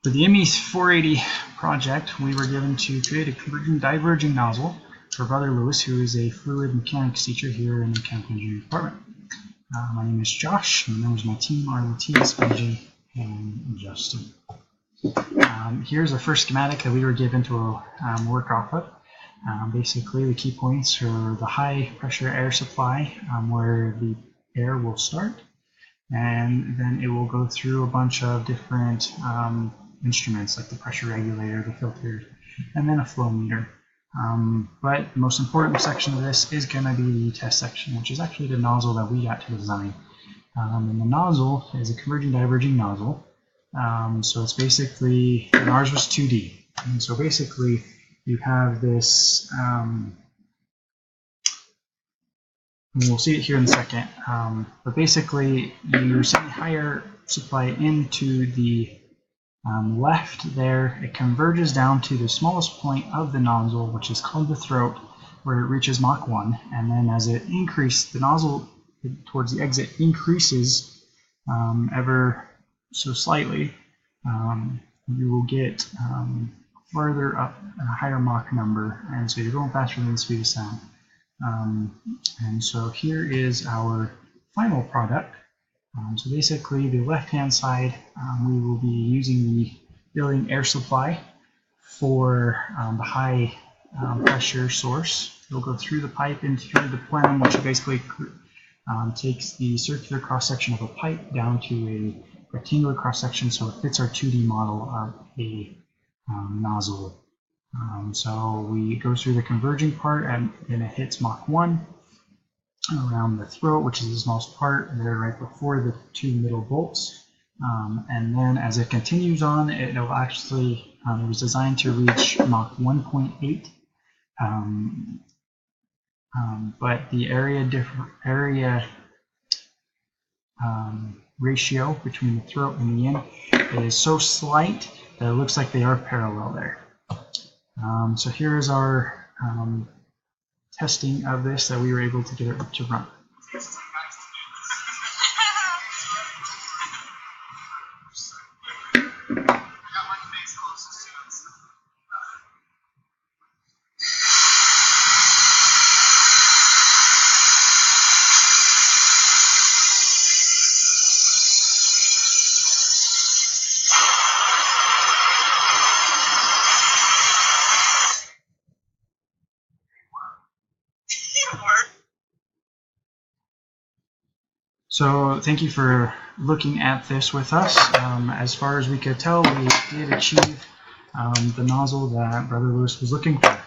For the ME's 480 project, we were given to create a converging-diverging nozzle for Brother Lewis, who is a fluid mechanics teacher here in the mechanical engineering department. My name is Josh, and the members of my team are Matthias, BJ, and Justin. Here's our first schematic that we were given to work off of. Basically, the key points are the high pressure air supply, where the air will start, and then it will go through a bunch of different instruments like the pressure regulator, the filter, and then a flow meter. But the most important section of this is going to be the test section, which is actually the nozzle that we got to design. And the nozzle is a converging-diverging nozzle. So it's basically, and ours was 2D. And so basically, you have this, and we'll see it here in a second, but basically you send a higher supply into the left there. It converges down to the smallest point of the nozzle, which is called the throat, where it reaches Mach 1, and then as it increases, the nozzle towards the exit increases ever so slightly. You will get further up a higher Mach number, and so you're going faster than the speed of sound. And so here is our final product. So basically, the left-hand side, we will be using the building air supply for the high pressure source. It'll go through the pipe into the plenum, which basically takes the circular cross-section of a pipe down to a rectangular cross-section, so it fits our 2D model of a nozzle. So we go through the converging part, and then it hits Mach 1 around the throat, which is the smallest part, and there right before the two middle bolts. And then as it continues on, it'll actually, it was designed to reach Mach 1.8, but the area ratio between the throat and the end is so slight that it looks like they are parallel there. So here is our testing of this that we were able to get it to run. So thank you for looking at this with us. As far as we could tell, we did achieve the nozzle that Brother Lewis was looking for.